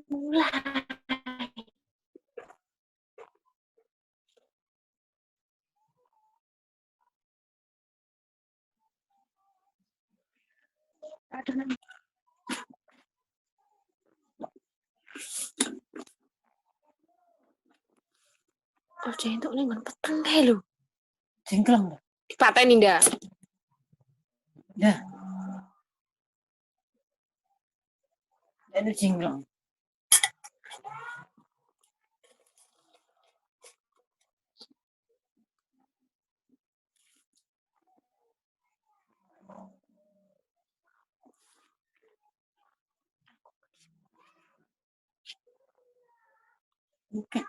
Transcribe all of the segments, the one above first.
Mulai. Adonan ojo entuk ning nggon peteng kae lho. Jengkleng. Dipateni ndak? Dah. Ini jengkleng. Oke.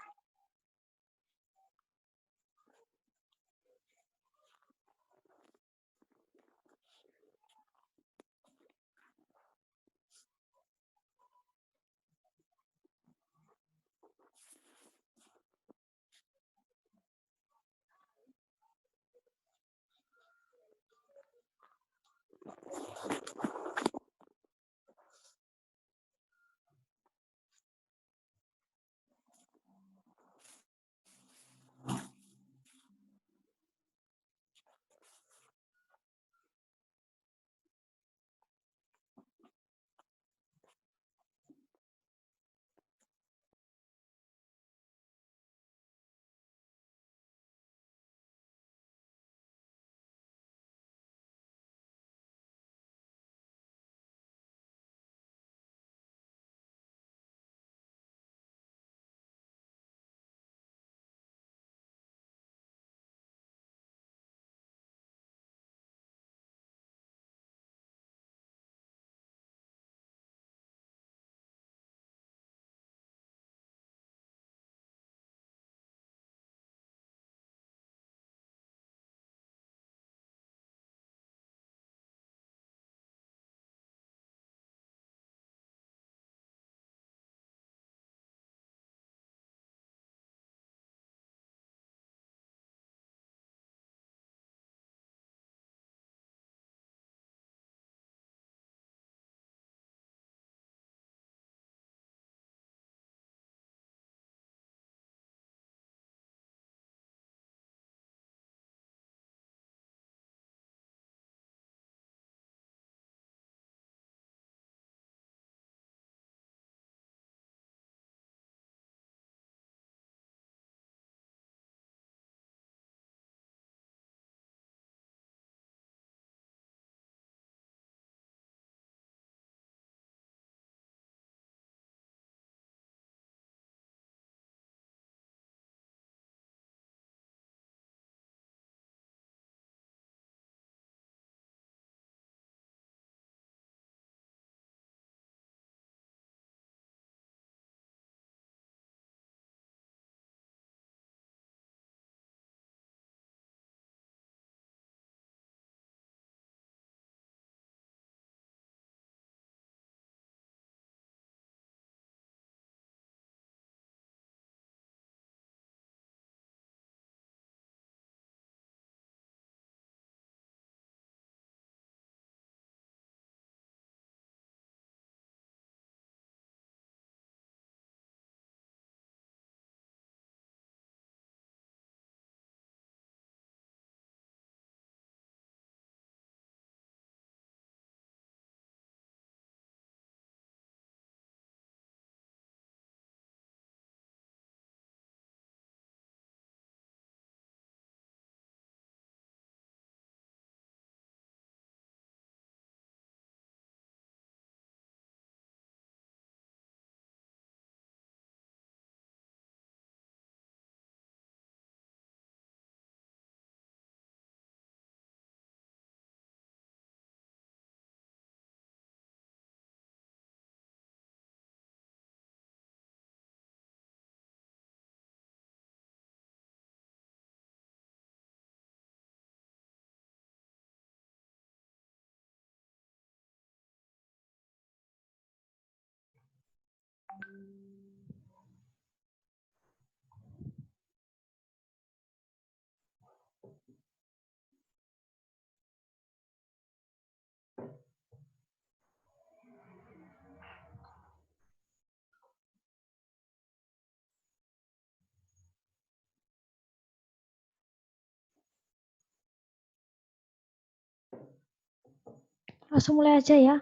Langsung mulai aja ya.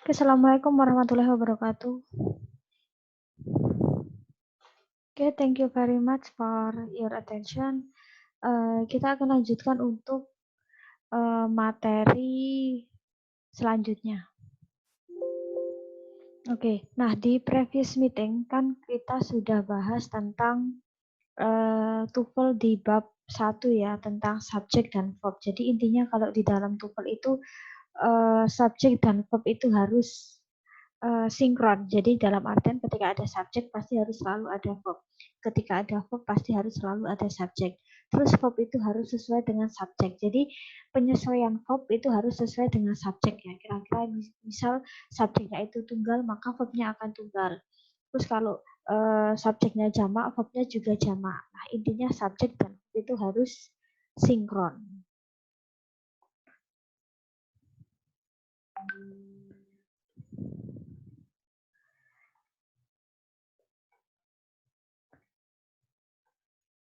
Assalamualaikum warahmatullahi wabarakatuh. Okay, thank you very much for your attention. Kita akan lanjutkan untuk materi selanjutnya. Oke, nah di previous meeting kan kita sudah bahas tentang TOEFL di bab 1 ya, tentang subjek dan verb. Jadi intinya kalau di dalam TOEFL itu subjek dan verb itu harus sinkron. Jadi dalam artian ketika ada subjek pasti harus selalu ada verb. Ketika ada verb pasti harus selalu ada subjek. Terus verb itu harus sesuai dengan subjek. Jadi penyesuaian verb itu harus sesuai dengan subjek ya. Kira-kira misal subjeknya itu tunggal maka verbnya akan tunggal. Terus kalau subjeknya jamak, verbnya juga jamak. Nah intinya subjek dan verb itu harus sinkron.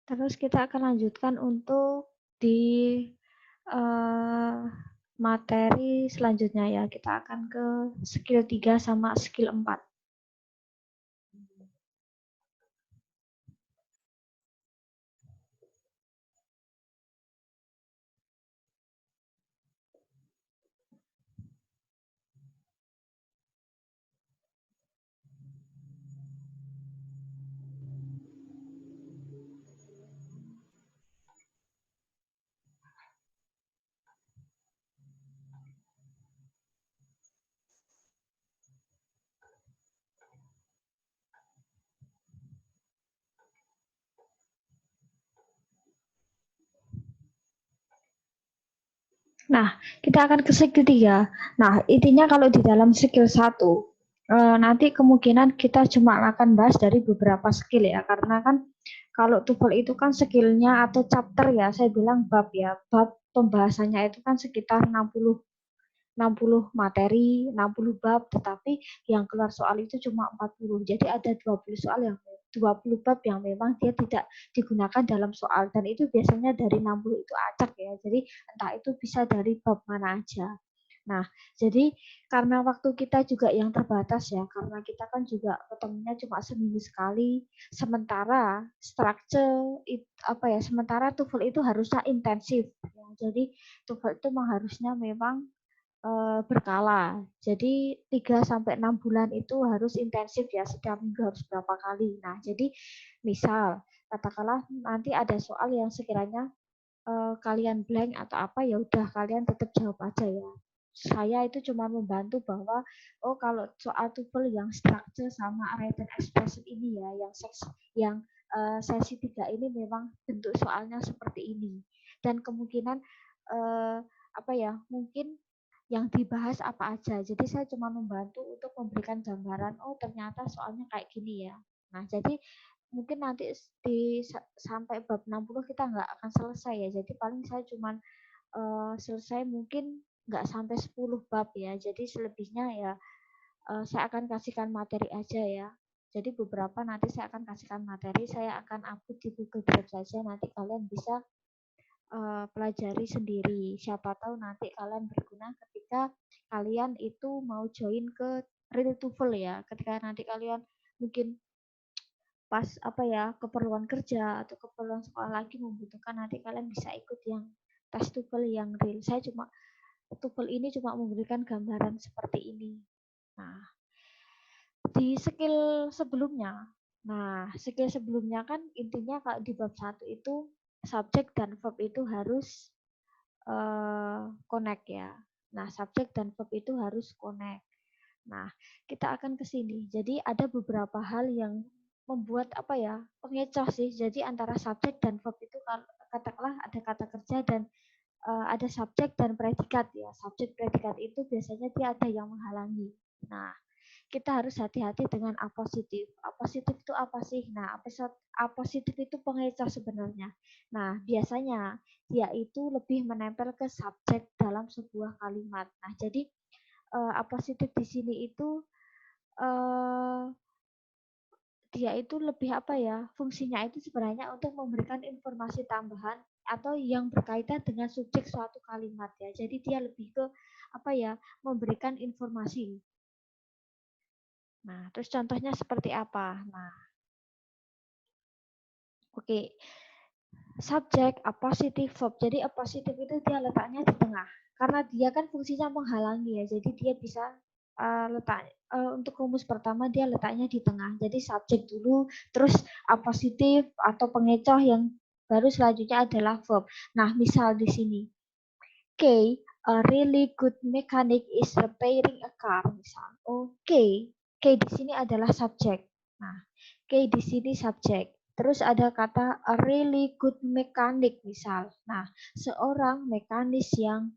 Terus kita akan lanjutkan untuk di materi selanjutnya ya. Kita akan ke skill 3 sama skill 4. Nah, kita akan ke skill 3. Nah, intinya kalau di dalam skill 1, nanti kemungkinan kita cuma akan bahas dari beberapa skill ya, karena kan kalau TOEFL itu kan skillnya atau chapter ya, saya bilang bab ya, bab pembahasannya itu kan sekitar 60 materi, 60 bab, tetapi yang keluar soal itu cuma 40. Jadi ada 20 soal yang 20 bab yang memang dia tidak digunakan dalam soal, dan itu biasanya dari 60 itu acak ya. Jadi entah itu bisa dari bab mana aja. Nah, jadi karena waktu kita juga yang terbatas ya, karena kita kan juga ketemunya cuma seminggu sekali, sementara structure sementara TOEFL itu harusnya intensif ya. Jadi TOEFL itu harusnya memang berkala. Jadi 3 sampai 6 bulan itu harus intensif ya, setiap minggu harus berapa kali. Nah, jadi misal katakanlah nanti ada soal yang sekiranya kalian blank atau apa, ya udah kalian tetap jawab aja ya. Saya itu cuma membantu bahwa kalau soal TOEFL yang structure sama written expression ini ya, yang sesi 3 ini memang bentuk soalnya seperti ini. Dan kemungkinan mungkin yang dibahas apa aja. Jadi saya cuma membantu untuk memberikan gambaran, ternyata soalnya kayak gini ya. Nah, jadi mungkin nanti sampai bab 60 kita nggak akan selesai ya. Jadi paling saya cuma selesai mungkin nggak sampai 10 bab ya. Jadi selebihnya ya saya akan kasihkan materi aja ya. Jadi beberapa nanti saya akan kasihkan materi, saya akan upload di Google Drive saja, nanti kalian bisa pelajari sendiri. Siapa tahu nanti kalian berguna ketika kalian itu mau join ke Real TOEFL ya. Ketika nanti kalian mungkin pas keperluan kerja atau keperluan sekolah lagi membutuhkan, nanti kalian bisa ikut yang tes TOEFL yang real. Saya cuma TOEFL ini cuma memberikan gambaran seperti ini. Nah, di skill sebelumnya. Nah, skill sebelumnya kan intinya kalau di bab 1 itu subjek dan verb itu harus connect ya. Nah, subjek dan verb itu harus connect. Nah, kita akan ke sini. Jadi ada beberapa hal yang membuat pengecoh sih. Jadi antara subjek dan verb itu katakanlah ada kata kerja dan ada subjek dan predikat ya. Subjek predikat itu biasanya dia ada yang menghalangi. Nah, kita harus hati-hati dengan apositif. Apositif itu apa sih? Nah, apositif itu pengecoh sebenarnya. Nah, biasanya dia itu lebih menempel ke subjek dalam sebuah kalimat. Nah, jadi apositif di sini itu dia itu lebih fungsinya itu sebenarnya untuk memberikan informasi tambahan atau yang berkaitan dengan subjek suatu kalimat ya. Jadi dia lebih ke apa ya, memberikan informasi. Nah, terus contohnya seperti apa? Nah, oke. Subjek, appositive verb. Jadi appositive itu dia letaknya di tengah. Karena dia kan fungsinya menghalangi ya. Jadi dia bisa untuk rumus pertama dia letaknya di tengah. Jadi subjek dulu, terus appositive atau pengecoh yang baru selanjutnya adalah verb. Nah, misal di sini. K, a really good mechanic is repairing a car. Misal. Oke. K di sini adalah subjek. Nah, K di sini subjek. Terus ada kata a really good mechanic misal. Nah, seorang mekanis yang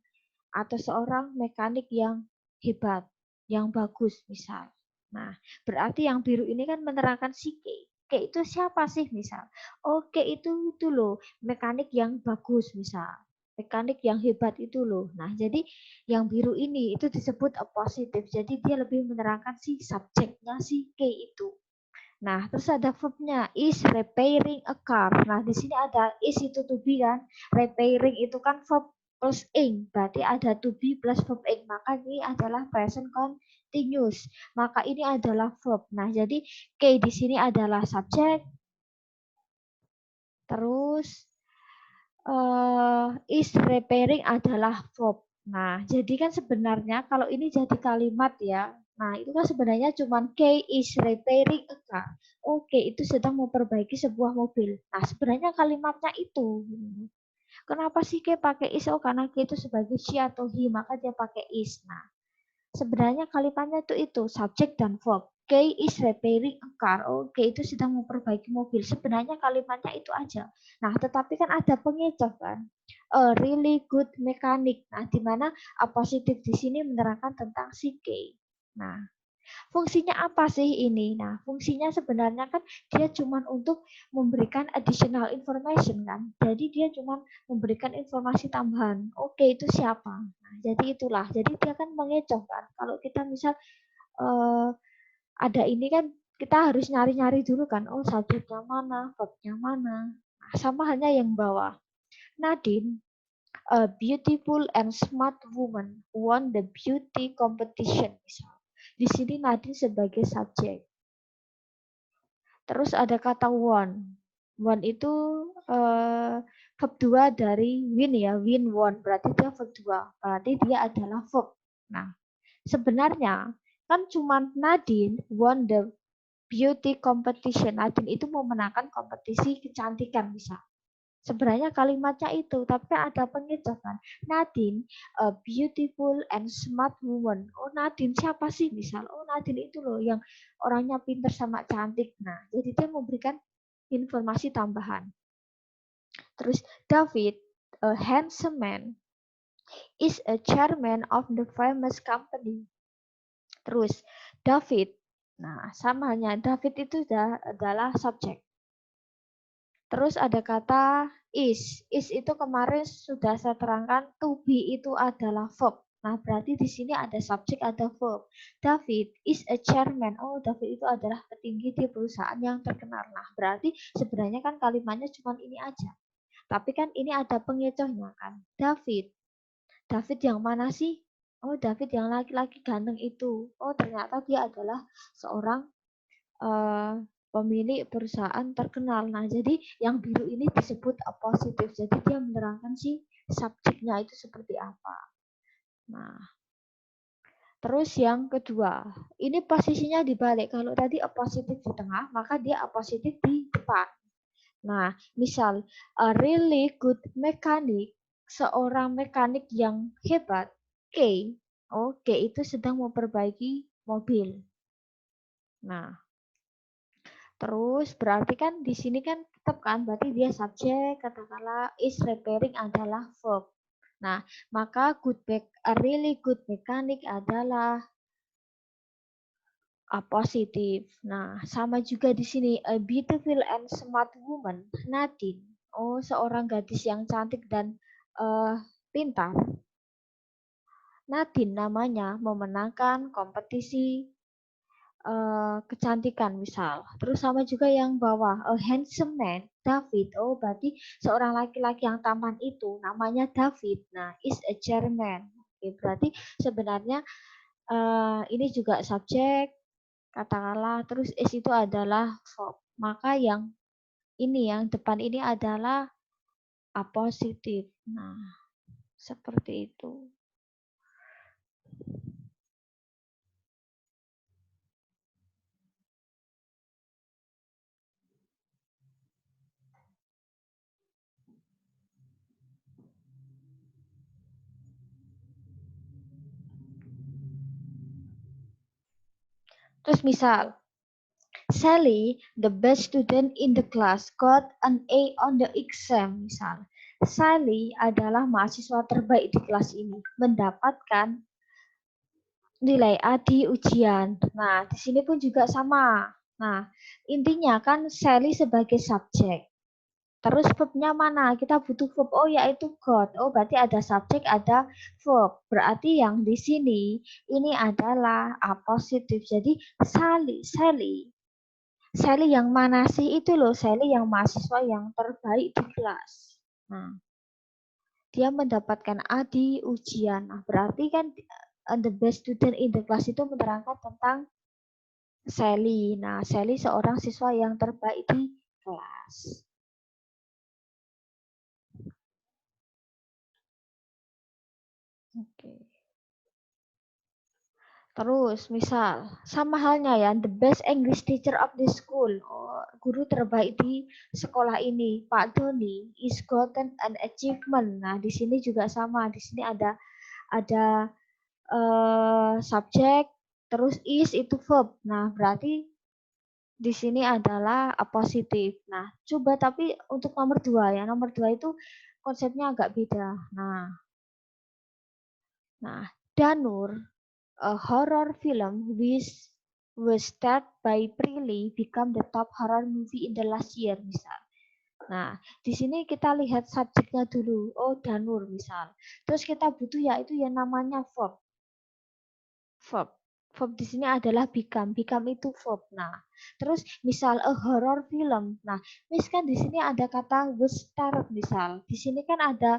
atau seorang mekanik yang hebat, yang bagus misal. Nah, berarti yang biru ini kan menerangkan si K. K itu siapa sih misal? Oke, itu loh, mekanik yang bagus misal. Mekanik yang hebat itu loh. Nah, jadi yang biru ini itu disebut a positive. Jadi dia lebih menerangkan si subjeknya si K itu. Nah, terus ada verbnya is repairing a car. Nah, di sini ada is itu to be kan, repairing itu kan verb plus ing, berarti ada to be plus verb ing. Maka ini adalah present continuous. Maka ini adalah verb. Nah, jadi K di sini adalah subjek. Terus is repairing adalah verb. Nah, jadi kan sebenarnya kalau ini jadi kalimat ya. Nah, itu kan sebenarnya cuma K is repairing a car. Oke, itu sedang memperbaiki sebuah mobil. Nah, sebenarnya kalimatnya itu. Kenapa sih K pakai is? Oh, karena K itu sebagai she atau he, maka dia pakai is. Nah, sebenarnya kalimatnya itu subjek dan verb. K is repairing a car. Oke, itu sedang memperbaiki mobil. Sebenarnya kalimatnya itu aja. Nah, tetapi kan ada pengecoh kan. A really good mechanic. Nah, di mana positif di sini menerangkan tentang si K. Nah, fungsinya apa sih ini? Nah, fungsinya sebenarnya kan dia cuma untuk memberikan additional information kan. Jadi dia cuma memberikan informasi tambahan. Oke, itu siapa? Nah, jadi itulah. Jadi dia kan mengecoh kan. Kalau kita misal ada ini kan kita harus nyari-nyari dulu kan. Oh, subjeknya mana, verbnya mana. Nah, sama halnya yang bawah. Nadine, a beautiful and smart woman, won the beauty competition. Misal. Di sini Nadine sebagai subjek. Terus ada kata won. Won itu verb 2 dari win ya, win won. Berarti dia verb 2. Berarti dia adalah verb. Nah, sebenarnya kan cuma Nadine won the beauty competition. Nadine itu memenangkan kompetisi kecantikan misal. Sebenarnya kalimatnya itu, tapi ada pengecoh kan. Nadine, a beautiful and smart woman. Oh, Nadine siapa sih misal? Oh, Nadine itu loh yang orangnya pintar sama cantik. Nah, jadi dia memberikan informasi tambahan. Terus David, a handsome man, is a chairman of the famous company. Terus David, nah sama halnya David itu adalah subjek. Terus ada kata is. Is itu kemarin sudah saya terangkan, to be itu adalah verb. Nah, berarti di sini ada subjek, ada verb. David is a chairman. Oh, David itu adalah petinggi di perusahaan yang terkenal. Nah, berarti sebenarnya kan kalimatnya cuma ini aja. Tapi kan ini ada pengecohnya kan. David. David yang mana sih? Oh, David yang laki-laki ganteng itu. Oh, ternyata dia adalah seorang pemilik perusahaan terkenal. Nah, jadi yang biru ini disebut positif. Jadi dia menerangkan si subjeknya itu seperti apa. Nah, terus yang kedua, ini posisinya dibalik. Kalau tadi positif di tengah, maka dia positif di depan. Nah, misal a really good mechanic, seorang mekanik yang hebat, K. K itu sedang memperbaiki mobil. Nah, terus berarti kan di sini kan tetap kan berarti dia subjek, katakanlah is repairing adalah verb. Nah, maka a really good mechanic adalah positif. Nah, sama juga di sini a beautiful and smart woman, Nadine. Oh, seorang gadis yang cantik dan pintar. Nadine namanya memenangkan kompetisi kecantikan misal. Terus sama juga yang bawah, a handsome man David. Oh, berarti seorang laki-laki yang tampan itu namanya David. Nah, is a German. Oke, berarti sebenarnya ini juga subjek, katakanlah, terus is itu adalah verb. Maka yang ini yang depan ini adalah apositif. Nah, seperti itu. Terus misal, Sally, the best student in the class, got an A on the exam. Misal, Sally adalah mahasiswa terbaik di kelas ini, mendapatkan nilai A di ujian. Nah, di sini pun juga sama. Nah, intinya kan Sally sebagai subjek. Terus verbnya mana? Kita butuh verb. Oh, yaitu got. Oh, berarti ada subjek, ada verb. Berarti yang di sini ini adalah apositif. Jadi Sally yang mana sih? Itu loh, Sally yang mahasiswa yang terbaik di kelas. Nah, dia mendapatkan A di ujian. Nah, berarti kan the best student in the class itu menerangkan tentang Sally. Nah, Sally seorang siswa yang terbaik di kelas. Oke. Terus, misal, sama halnya ya, the best English teacher of the school. Oh, guru terbaik di sekolah ini, Pak Doni, is gotten an achievement. Nah, di sini juga sama. Di sini ada subjek, terus is itu verb. Nah, berarti di sini adalah apositif. Nah, coba tapi untuk nomor 2 ya. Nomor 2 itu konsepnya agak beda. Nah, Danur, a horror film which was starred by Prilly become the top horror movie in the last year, misal. Nah, di sini kita lihat subjeknya dulu. Oh, Danur misal. Terus kita butuh yaitu yang namanya verb. Verb di sini adalah become. Become itu verb. Nah, terus misal a horror film. Nah, kan di sini ada kata was starred misal. Di sini kan ada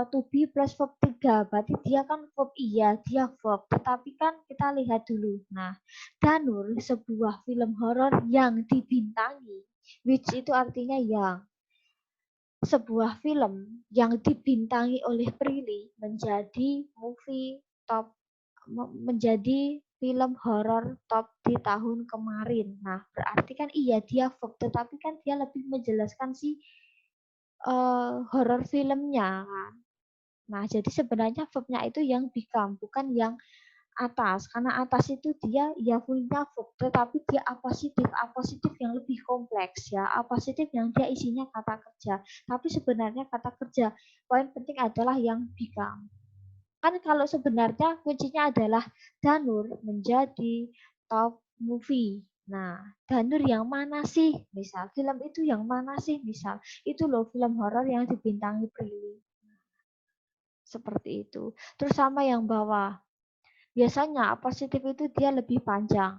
to be plus verb 3. Berarti dia kan verb iya, dia verb. Tetapi kan kita lihat dulu. Nah, Danur sebuah film horor yang dibintangi. Which itu artinya yang. Sebuah film yang dibintangi oleh Prilly menjadi movie top, menjadi film horor top di tahun kemarin. Nah, berarti kan iya dia verb, tetapi kan dia lebih menjelaskan si horor filmnya kan. Nah, jadi sebenarnya verbnya itu yang become, bukan yang atas. Karena atas itu dia ya punya verb, tetapi dia apositif yang lebih kompleks ya. Apositif yang dia isinya kata kerja. Tapi sebenarnya kata kerja, poin penting adalah yang become. Kan kalau sebenarnya kuncinya adalah Danur menjadi top movie. Nah, Danur yang mana sih? Misal, film itu yang mana sih? Misal, itu loh film horor yang dibintangi Prilly. Seperti itu. Terus sama yang bawah. Biasanya positif itu dia lebih panjang.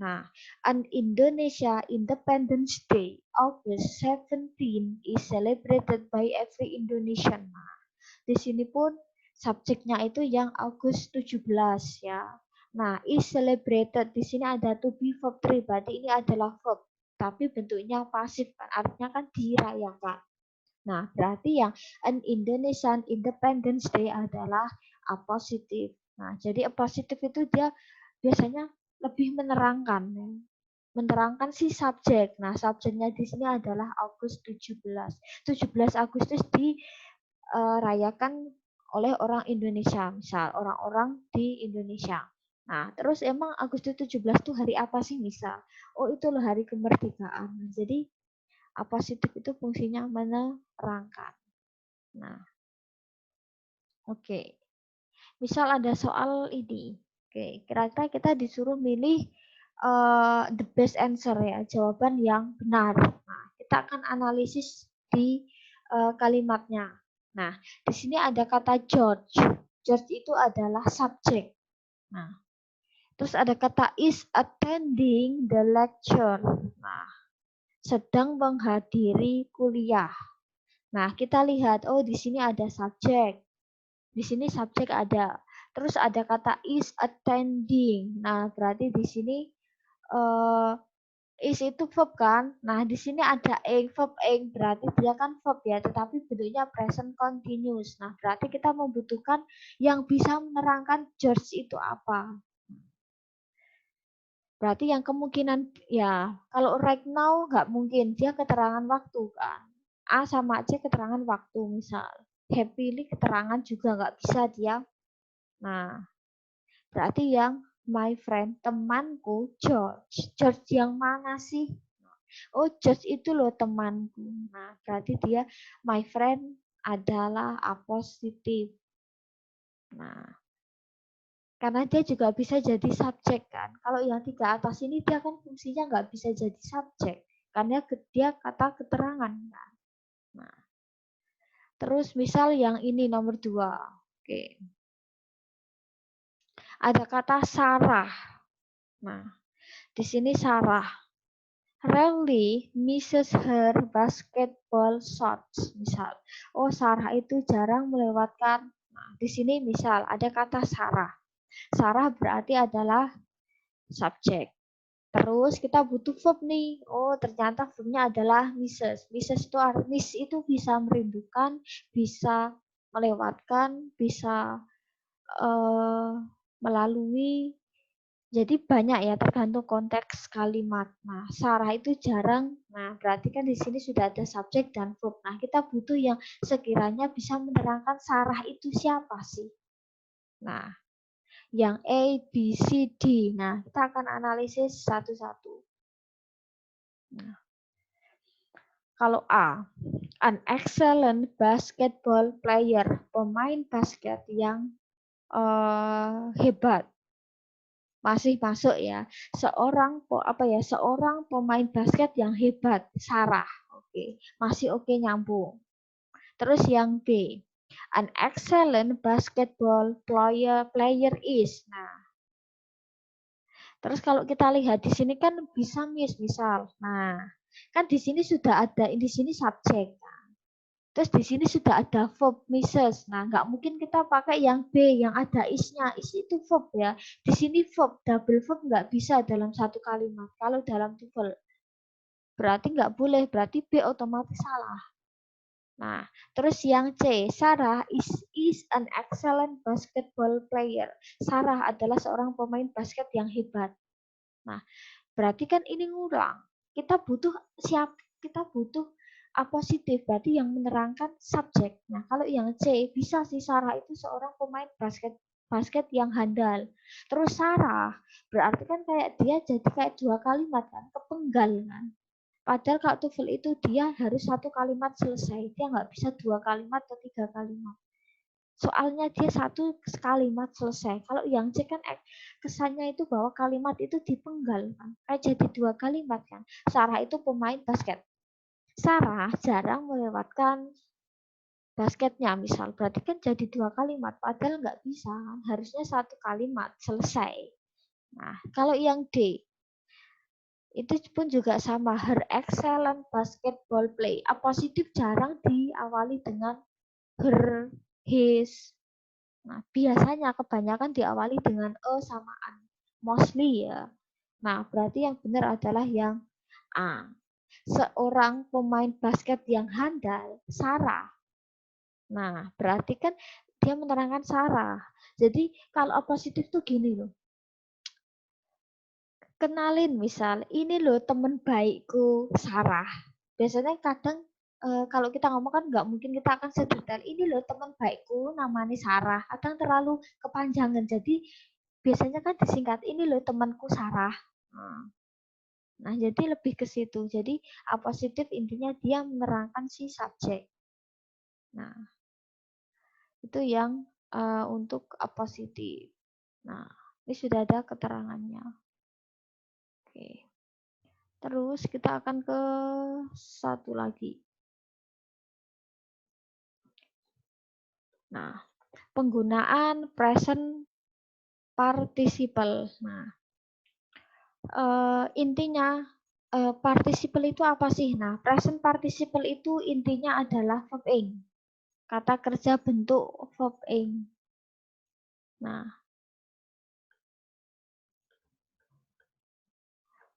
Nah, an Indonesia Independence Day, August 17 is celebrated by every Indonesian. Nah, di sini pun subjeknya itu yang Agustus 17 ya. Nah, is celebrated di sini ada to be verb 3, berarti ini adalah verb, tapi bentuknya pasif kan, artinya kan dirayakan. Nah, berarti yang an Indonesian Independence Day adalah apositif. Nah, jadi apositif itu dia biasanya lebih menerangkan si subjek. Nah, subjeknya di sini adalah Agustus 17. 17 Agustus dirayakan oleh orang Indonesia, misal orang-orang di Indonesia. Nah, terus emang Agustus 17 itu hari apa sih misal? Oh, itu loh hari kemerdekaan. Nah, jadi apositif itu fungsinya menerangkan. Nah, oke. Misal ada soal ini. Oke, kira-kira kita disuruh milih the best answer ya, jawaban yang benar. Nah, kita akan analisis di kalimatnya. Nah, di sini ada kata George. George itu adalah subjek. Nah, terus ada kata is attending the lecture. Nah, sedang menghadiri kuliah. Nah, kita lihat, oh di sini ada subjek. Di sini subjek ada. Terus ada kata is attending. Nah, berarti di sini is itu verb kan? Nah, di sini ada verb berarti dia kan verb ya, tetapi bentuknya present continuous. Nah, berarti kita membutuhkan yang bisa menerangkan George itu apa. Berarti yang kemungkinan ya, kalau right now nggak mungkin, dia keterangan waktu kan. A sama C keterangan waktu misal. Happily keterangan juga nggak bisa dia. Nah, berarti yang my friend, temanku, George. George yang mana sih? Oh, George itu loh temanku. Nah, berarti dia my friend adalah apositif. Nah, karena dia juga bisa jadi subjek kan. Kalau yang tiga atas ini dia kan fungsinya nggak bisa jadi subjek. Karena dia kata keterangan kan. Nah, terus misal yang ini nomor 2. Oke. Ada kata Sarah. Nah, di sini Sarah rarely misses her basketball shots. Misal, oh Sarah itu jarang melewatkan. Nah, di sini misal ada kata Sarah. Sarah berarti adalah subjek. Terus kita butuh verb nih. Oh, ternyata verbnya adalah misses. Misses itu miss itu bisa merindukan, bisa melewatkan, bisa melalui. Jadi banyak ya, tergantung konteks kalimat. Nah, Sarah itu jarang. Nah, berarti kan di sini sudah ada subjek dan verb. Nah, kita butuh yang sekiranya bisa menerangkan Sarah itu siapa sih. Nah, yang A, B, C, D. Nah, kita akan analisis satu-satu. Nah, kalau A, an excellent basketball player, pemain basket yang hebat. Masih masuk ya. Seorang pemain basket yang hebat, Sarah. Oke, masih oke nyambung. Terus yang B, an excellent basketball player is. Nah, terus kalau kita lihat di sini kan bisa misal. Nah, kan di sini sudah ada, di sini subjek. Terus di sini sudah ada verb misses. Nah, nggak mungkin kita pakai yang B yang ada is-nya. Is itu verb ya. Di sini verb, double verb nggak bisa dalam satu kalimat. Kalau dalam TOEFL. Berarti nggak boleh, berarti B otomatis salah. Nah, terus yang C, Sarah is an excellent basketball player. Sarah adalah seorang pemain basket yang hebat. Nah, berarti kan ini ngurang. Kita butuh positif, berarti yang menerangkan subjek. Nah, kalau yang C, bisa sih Sarah itu seorang pemain basket yang handal. Terus Sarah, berarti kan kayak dia jadi kayak dua kalimat kan, kepenggal kan. Padahal kalau TOEFL itu dia harus satu kalimat selesai, dia nggak bisa dua kalimat atau tiga kalimat. Soalnya dia satu kalimat selesai. Kalau yang C kan kesannya itu bahwa kalimat itu dipenggal kan, kayak jadi dua kalimat kan. Sarah itu pemain basket. Sarah jarang melewatkan basketnya misal, berarti kan jadi dua kalimat, padahal nggak bisa kan, harusnya satu kalimat selesai. Nah, kalau yang D, itu pun juga sama, her excellent basketball play. Positif jarang diawali dengan her, his. Nah, biasanya kebanyakan diawali dengan sama an. Mostly ya. Nah, berarti yang benar adalah yang A. Seorang pemain basket yang handal, Sarah. Nah, berarti kan dia menerangkan Sarah. Jadi kalau positif tuh gini loh. Kenalin misal, ini loh temen baikku Sarah. Biasanya kadang kalau kita ngomong kan nggak mungkin kita akan sedetail ini loh temen baikku namanya Sarah. Kadang terlalu kepanjangan. Jadi biasanya kan disingkat ini loh temanku Sarah. Nah, jadi lebih ke situ. Jadi positif intinya dia menerangkan si subjek. Nah, itu yang untuk positif. Nah, ini sudah ada keterangannya. Oke. Terus kita akan ke satu lagi. Nah, penggunaan present participle. Nah, intinya participle itu apa sih? Nah, present participle itu intinya adalah verb ing. Kata kerja bentuk verb ing. Nah,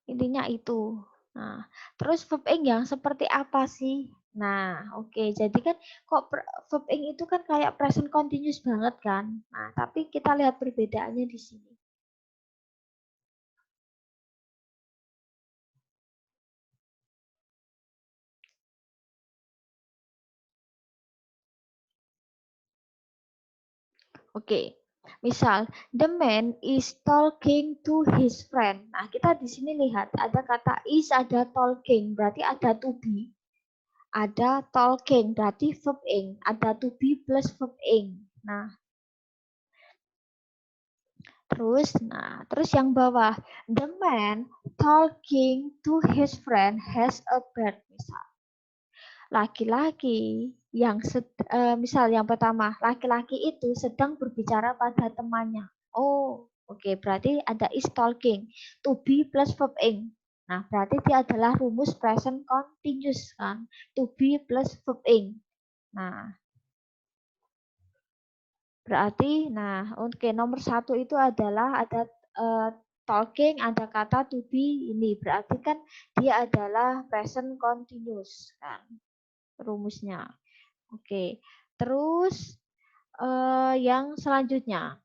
intinya itu. Nah, terus verb ing yang seperti apa sih? Nah, oke. Jadi kan kok verb ing itu kan kayak present continuous banget kan? Nah, tapi kita lihat perbedaannya di sini. Oke. Misal, the man is talking to his friend. Nah, kita di sini lihat ada kata is, ada talking, berarti ada to be. Ada talking, berarti verb ing. Ada to be plus verb ing. Nah, terus yang bawah, the man talking to his friend has a bird. Misal, laki-laki misal yang pertama, laki-laki itu sedang berbicara pada temannya. Oh, oke, berarti ada is talking, to be plus verb ing. Nah, berarti dia adalah rumus present continuous kan, to be plus verb ing. Nah, berarti, oke, nomor 1 itu adalah ada talking, ada kata to be ini. Berarti kan dia adalah present continuous kan rumusnya. Oke, terus yang selanjutnya.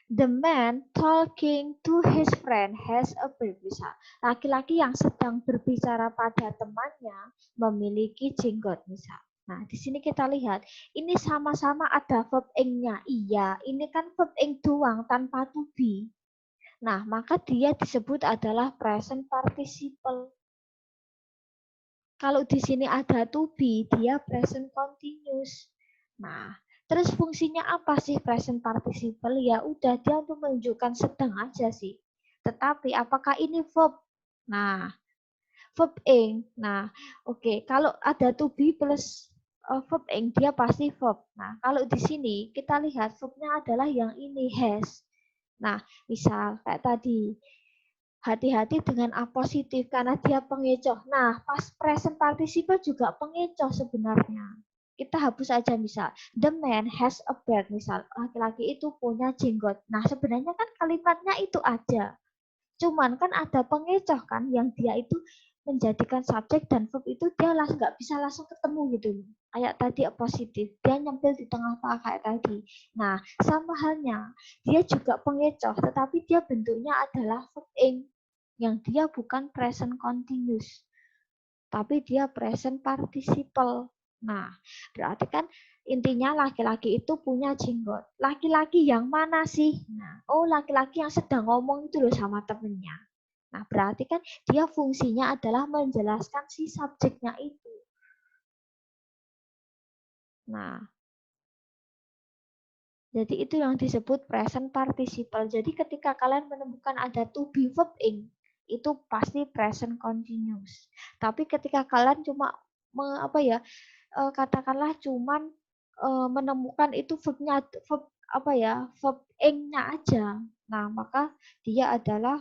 The man talking to his friend has a beard. Bisa. Laki-laki yang sedang berbicara pada temannya memiliki jenggot. Misal. Nah, di sini kita lihat, ini sama-sama ada verb ing-nya. Iya, ini kan verb ing doang tanpa to be. Nah, maka dia disebut adalah present participle. Kalau di sini ada to be, dia present continuous. Nah, terus fungsinya apa sih present participle? Ya udah, dia untuk menunjukkan sedang aja sih. Tetapi apakah ini verb? Nah, verb ing. Nah, oke. Kalau ada to be plus verb ing, dia pasti verb. Nah, kalau di sini kita lihat verbnya adalah yang ini has. Nah, misal kayak tadi, hati-hati dengan apositif karena dia pengecoh. Nah, pas present participle juga pengecoh sebenarnya. Kita hapus aja misal, the man has a beard, misal laki-laki itu punya jenggot. Nah, sebenarnya kan kalimatnya itu aja. Cuman kan ada pengecoh kan yang dia itu menjadikan subjek dan verb itu dia nggak bisa langsung ketemu gitu loh. Kayak tadi positif, dia nyempil di tengah apa kayak tadi. Nah, sama halnya, dia juga pengecoh, tetapi dia bentuknya adalah verb ing yang dia bukan present continuous, tapi dia present participle. Nah, berarti kan intinya laki-laki itu punya jenggot. Laki-laki yang mana sih? Nah, oh laki-laki yang sedang ngomong itu loh sama temennya. Nah, berarti kan dia fungsinya adalah menjelaskan si subjeknya itu. Nah, jadi itu yang disebut present participle. Jadi ketika kalian menemukan ada to be verb ing, itu pasti present continuous. Tapi ketika kalian cuma katakanlah cuman menemukan itu verbnya verb ing-nya aja. Nah, maka dia adalah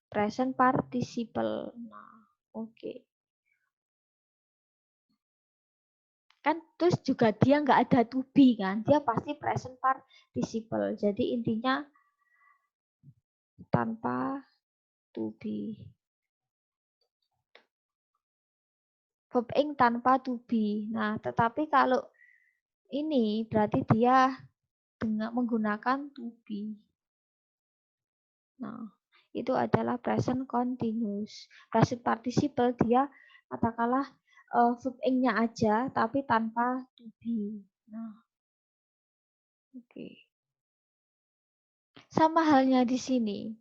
present participle. Nah, oke. Kan terus juga dia nggak ada to be kan, dia pasti present participle. Jadi intinya tanpa to be. Verb ing tanpa to be. Nah, tetapi kalau ini berarti dia dengan menggunakan to be. Nah, itu adalah present continuous. Present participle dia katakanlah verb ing-nya aja tapi tanpa to be. Nah, oke. Sama halnya di sini.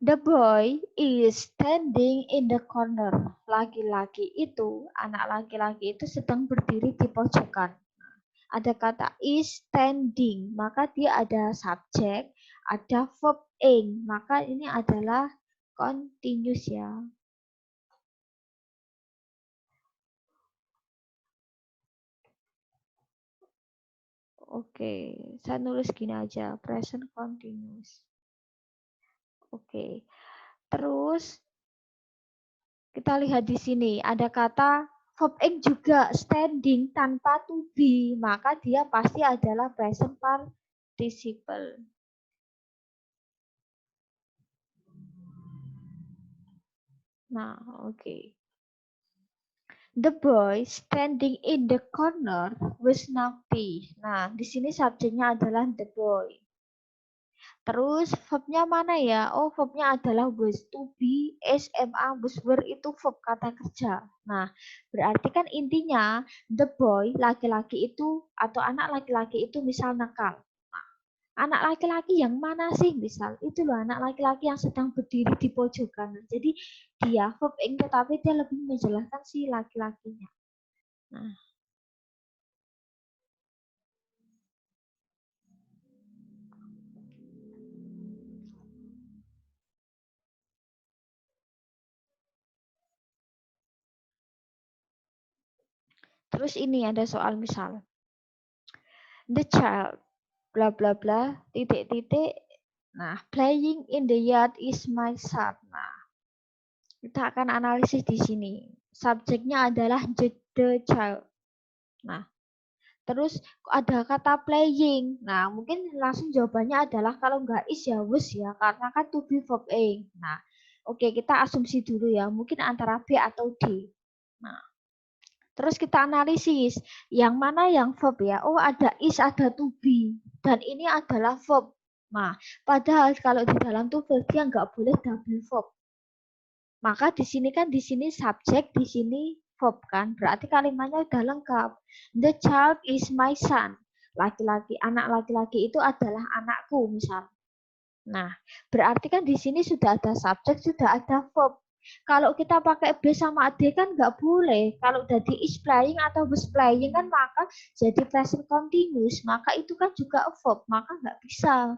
The boy is standing in the corner. Laki-laki itu, anak laki-laki itu sedang berdiri di pojokan. Ada kata is standing, maka dia ada subjek, ada verb ing, maka ini adalah continuous ya. Oke, saya nulis gini aja, present continuous. Oke, terus Kita lihat di sini ada kata verb ing juga standing tanpa to be, maka dia pasti adalah present participle. Nah, oke. The boy standing in the corner was naughty. Nah, di sini subjeknya adalah the boy. Terus verbnya mana ya? Oh, verbnya adalah was, to be, SMA, was, were itu verb kata kerja. Nah, berarti kan intinya the boy laki-laki itu atau anak laki-laki itu misal nakal. Nah, anak laki-laki yang mana sih misal? Itu loh anak laki-laki yang sedang berdiri di pojokan. Jadi dia verb ing tetapi dia lebih menjelaskan si laki-lakinya. Nah, terus ini ada soal misal. The child bla bla bla titik-titik. Nah, playing in the yard is my son. Nah, kita akan analisis di sini. Subjeknya adalah the child. Nah, terus ada kata playing. Nah, mungkin langsung jawabannya adalah kalau nggak is ya was ya, karena kan to be verb ing. Nah, oke kita asumsi dulu ya, mungkin antara B atau D. Nah, terus kita analisis, yang mana yang verb ya? Oh, ada is, ada to be. Dan ini adalah verb. Nah, padahal kalau di dalam tuvel dia nggak boleh double verb. Maka di sini kan di sini subjek, di sini verb kan. Berarti kalimatnya udah lengkap. The child is my son. Laki-laki, anak laki-laki itu adalah anakku misal. Nah, berarti kan di sini sudah ada subjek, sudah ada verb. Kalau kita pakai B sama D kan nggak boleh. Kalau jadi is playing atau was playing kan maka jadi present continuous. Maka itu kan juga verb. Maka nggak bisa.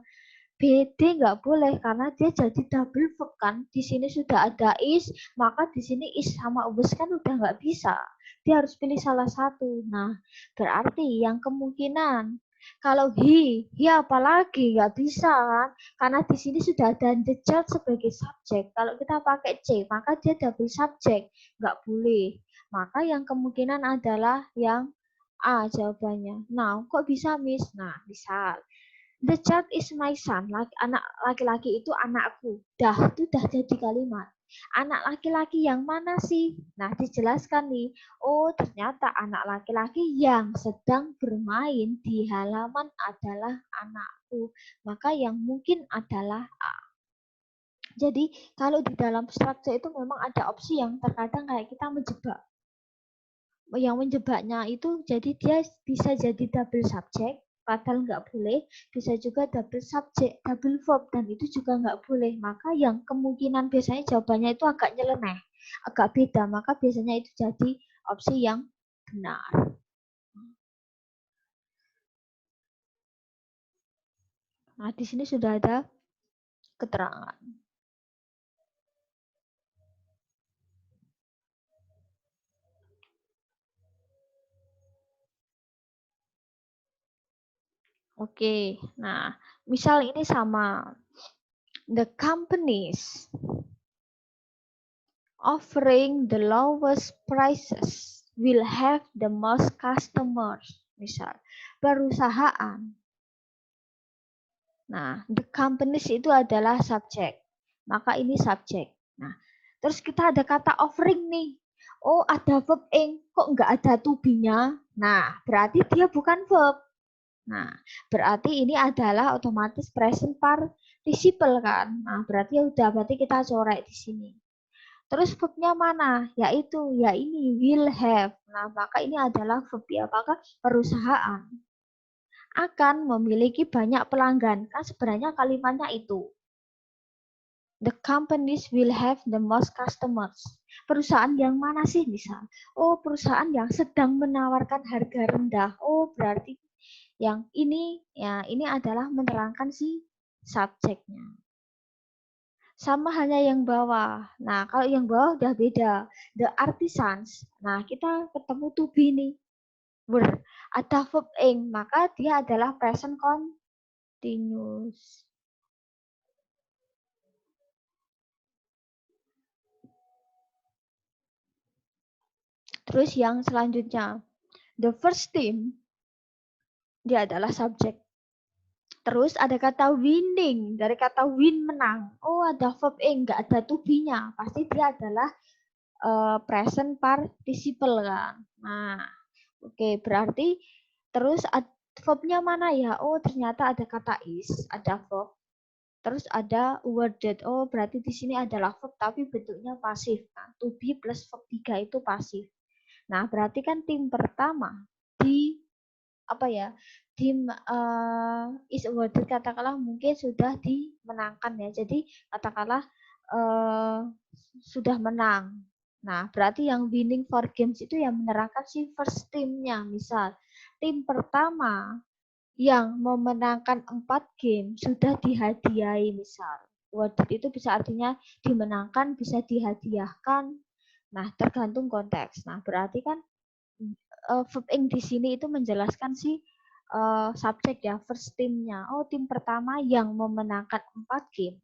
BD nggak boleh karena dia jadi double verb kan. Di sini sudah ada is, maka di sini is sama was kan udah nggak bisa. Dia harus pilih salah satu. Nah, berarti yang kemungkinan kalau he apalagi nggak bisa kan? Karena di sini sudah ada the child sebagai subjek. Kalau kita pakai C, maka dia double subjek, nggak boleh. Maka yang kemungkinan adalah yang A jawabannya. Nah, kok bisa Miss? Nah, misal the child is my son. Anak laki-laki itu anakku. Itu dah jadi kalimat. Anak laki-laki yang mana sih? Nah, dijelaskan nih. Oh, ternyata anak laki-laki yang sedang bermain di halaman adalah anakku. Maka yang mungkin adalah A. Jadi, kalau di dalam struktur itu memang ada opsi yang terkadang kayak kita menjebak. Yang menjebaknya itu jadi dia bisa jadi double subject, padahal nggak boleh, bisa juga double subject, double verb, dan itu juga nggak boleh. Maka yang kemungkinan biasanya jawabannya itu agak nyeleneh, agak beda, maka biasanya itu jadi opsi yang benar. Nah, di sini sudah ada keterangan. Oke, nah misal ini sama. The companies offering the lowest prices will have the most customers. Misal, perusahaan. Nah, the companies itu adalah subjek. Maka ini subjek. Nah, terus kita ada kata offering nih. Oh, ada verb ing. Kok nggak ada to be-nya? Nah, berarti dia bukan verb. Nah, berarti ini adalah otomatis present participle kan. Nah, berarti berarti kita coret di sini. Terus verbnya mana? Yaitu, ya ini will have. Nah, maka ini adalah verb ya. Apakah perusahaan akan memiliki banyak pelanggan? Kan sebenarnya kalimatnya itu. The companies will have the most customers. Perusahaan yang mana sih misal? Oh, perusahaan yang sedang menawarkan harga rendah. Oh, berarti yang ini ya ini adalah menerangkan si subjeknya. Sama halnya yang bawah. Nah, kalau yang bawah udah beda. The artisans. Nah, kita ketemu to be nih. Ada verb ing, maka dia adalah present continuous. Terus yang selanjutnya, the first team, dia adalah subjek. Terus ada kata winning, dari kata win menang. Oh, ada verb ing, nggak ada to be-nya. Pasti dia adalah present participle kan. Nah, oke, berarti terus verb-nya mana ya? Oh, ternyata ada kata is, ada verb. Terus ada worded. Oh, berarti di sini adalah verb tapi bentuknya pasif. Nah, to be plus verb 3 itu pasif. Nah, berarti kan tim pertama di apa ya? Tim is awarded katakanlah mungkin sudah dimenangkan ya. Jadi katakanlah sudah menang. Nah, berarti yang winning for games itu yang menerangkan si first teamnya. Misal, tim pertama yang memenangkan 4 game sudah dihadiahi misal. Awarded itu bisa artinya dimenangkan, bisa dihadiahkan. Nah, tergantung konteks. Nah, berarti kan verb ing di sini itu menjelaskan si subjek ya, first teamnya. Oh, tim pertama yang memenangkan 4 game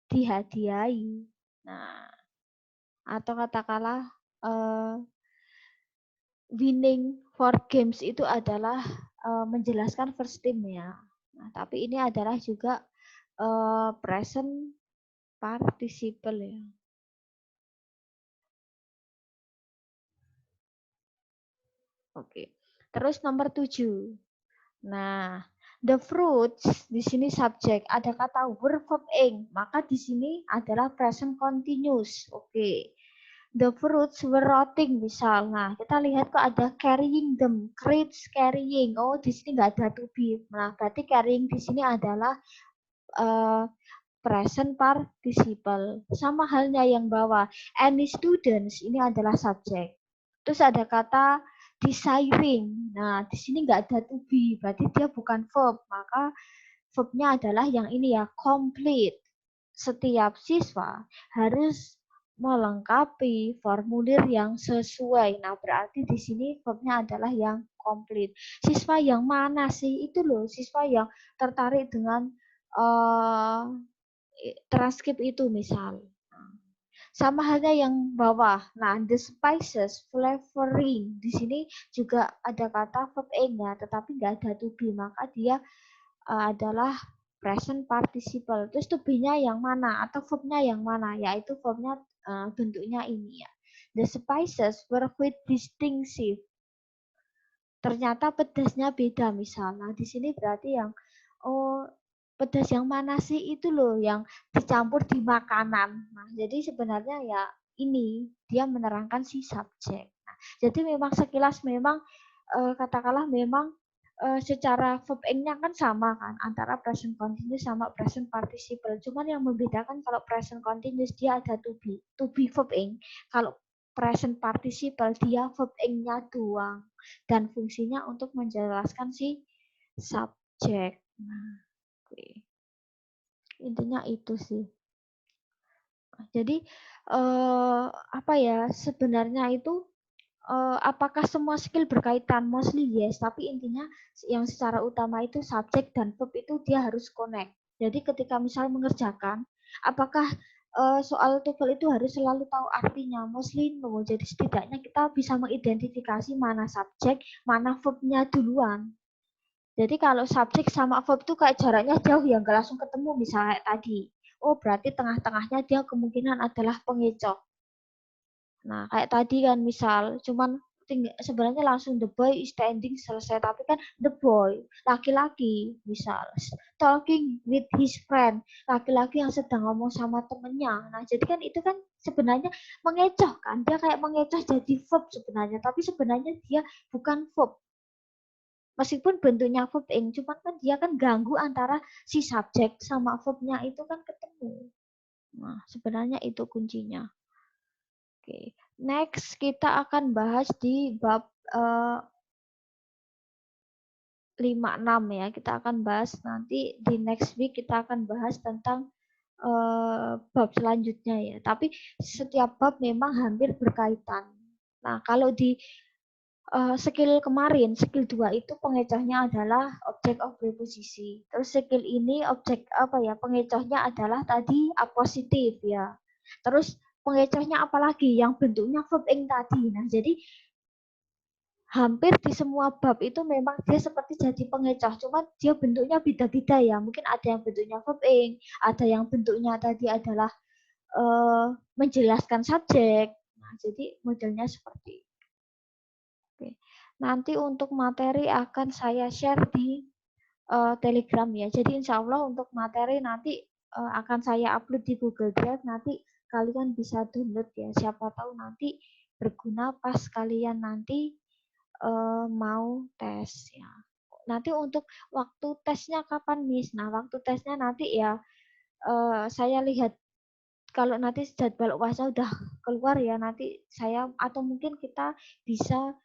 dihadiahi. Nah, atau katakanlah winning for games itu adalah menjelaskan first team ya. Nah, tapi ini adalah juga present participle ya. Oke. Terus nomor 7. Nah, the fruits di sini subjek, ada kata were verb ing, maka di sini adalah present continuous. Oke. The fruits were rotting misal. Nah, kita lihat kok ada carrying them, crates carrying. Oh, di sini nggak ada to be. Nah, berarti carrying di sini adalah present participle. Sama halnya yang bawah. Any students ini adalah subjek. Terus ada kata desiring. Nah, di sini nggak ada to be, berarti dia bukan verb. Maka verbnya adalah yang ini ya, complete. Setiap siswa harus melengkapi formulir yang sesuai. Nah, berarti di sini verbnya adalah yang complete. Siswa yang mana sih? Itu loh, siswa yang tertarik dengan transkrip itu misal. Sama halnya yang bawah. Nah, the spices, flavoring. Di sini juga ada kata verb ing ya, tetapi nggak ada to be, maka dia adalah present participle. Terus to be-nya yang mana atau verbnya yang mana? Yaitu verbnya bentuknya ini ya. The spices were quite distinctive. Ternyata pedasnya beda misalnya. Di sini berarti yang pedas yang mana sih itu loh yang dicampur di makanan. Nah, jadi sebenarnya ya ini dia menerangkan si subjek. Nah, jadi memang sekilas memang katakanlah memang secara verb ing-nya kan sama kan antara present continuous sama present participle. Cuman yang membedakan kalau present continuous dia ada to be verb ing. Kalau present participle dia verb ing-nya doang dan fungsinya untuk menjelaskan si subjek. Nah, intinya itu sih. Jadi apa ya sebenarnya itu apakah semua skill berkaitan? Mostly yes, tapi intinya yang secara utama itu subjek dan verb itu dia harus connect. Jadi ketika misal mengerjakan, apakah soal TOEFL itu harus selalu tahu artinya? Mostly no. Jadi setidaknya kita bisa mengidentifikasi mana subjek, mana verbnya duluan. Jadi kalau subjek sama verb itu kayak jaraknya jauh ya, nggak langsung ketemu misalnya tadi. Oh, berarti tengah-tengahnya dia kemungkinan adalah pengecoh. Nah, kayak tadi kan misal cuman sebenarnya langsung the boy is standing selesai, tapi kan the boy laki-laki misal talking with his friend, laki-laki yang sedang ngomong sama temennya. Nah, jadi kan itu kan sebenarnya mengecoh kan, dia kayak mengecoh jadi verb sebenarnya, tapi sebenarnya dia bukan verb. Meskipun bentuknya verb ing, cuman kan dia kan ganggu antara si subjek sama verbnya itu kan ketemu. Nah, sebenarnya itu kuncinya. Oke, next kita akan bahas di bab 5-6 ya. Kita akan bahas nanti di next week kita akan bahas tentang bab selanjutnya ya. Tapi setiap bab memang hampir berkaitan. Nah, kalau di skill kemarin, skill 2 itu pengecohnya adalah object of preposisi. Terus skill ini objek pengecohnya adalah tadi apositif ya. Terus pengecohnya apalagi yang bentuknya verb ing tadi. Nah, jadi hampir di semua bab itu memang dia seperti jadi pengecoh, cuma dia bentuknya beda-beda ya. Mungkin ada yang bentuknya verb ing, ada yang bentuknya tadi adalah menjelaskan subjek. Nah, jadi modelnya seperti itu. Oke. Nanti untuk materi akan saya share di Telegram ya. Jadi insya Allah untuk materi nanti akan saya upload di Google Drive. Nanti kalian bisa download ya. Siapa tahu nanti berguna pas kalian nanti mau tes ya. Nanti untuk waktu tesnya kapan, Miss? Nah, waktu tesnya nanti ya saya lihat kalau nanti jadwal UASnya udah keluar ya, nanti saya atau mungkin kita bisa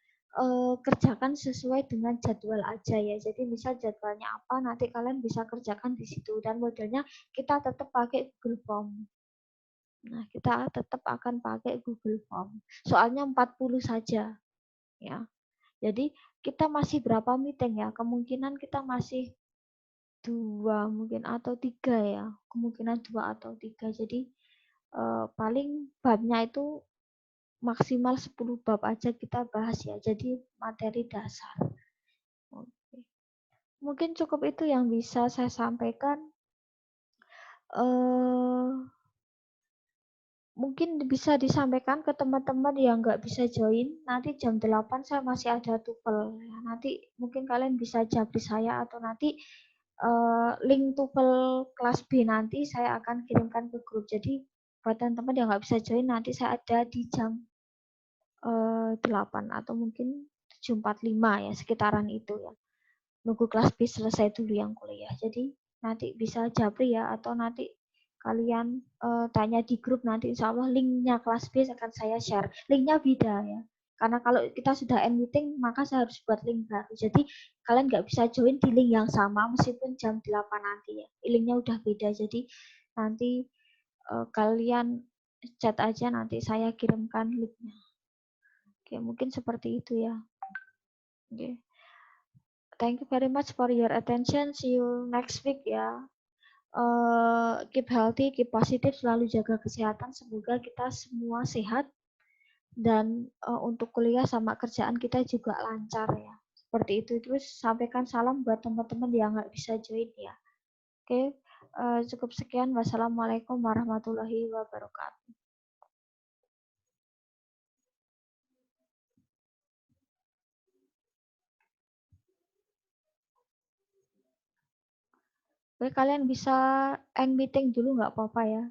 kerjakan sesuai dengan jadwal aja ya. Jadi misal jadwalnya apa, nanti kalian bisa kerjakan di situ dan modelnya kita tetap pakai Google Form. Nah, kita tetap akan pakai Google Form. Soalnya 40 saja ya. Jadi kita masih berapa meeting ya? Kemungkinan kita masih 2 mungkin atau 3 ya. Kemungkinan 2 atau 3. Jadi paling babnya itu maksimal 10 bab aja kita bahas ya. Jadi materi dasar. Oke. Mungkin cukup itu yang bisa saya sampaikan. Mungkin bisa disampaikan ke teman-teman yang nggak bisa join. Nanti jam 8 saya masih ada TOEFL. Ya, nanti mungkin kalian bisa japri saya atau nanti link TOEFL kelas B nanti saya akan kirimkan ke grup. Jadi buat teman-teman yang nggak bisa join nanti saya ada di jam 8 atau mungkin 7.45 ya sekitaran itu ya. Nunggu kelas B selesai dulu yang kuliah. Jadi nanti bisa japri ya atau nanti kalian tanya di grup nanti insya Allah linknya kelas B akan saya share. Linknya beda ya. Karena kalau kita sudah end meeting maka saya harus buat link baru. Jadi kalian nggak bisa join di link yang sama meskipun jam 8 nanti ya. Linknya udah beda. Jadi nanti kalian chat aja nanti saya kirimkan linknya. Oke, mungkin seperti itu ya. Oke. Thank you very much for your attention. See you next week ya. Keep healthy, keep positive, selalu jaga kesehatan. Semoga kita semua sehat dan untuk kuliah sama kerjaan kita juga lancar ya. Seperti itu. Terus sampaikan salam buat teman-teman yang nggak bisa join ya. Oke, cukup sekian. Wassalamualaikum warahmatullahi wabarakatuh. Oke, kalian bisa end meeting dulu nggak apa-apa ya.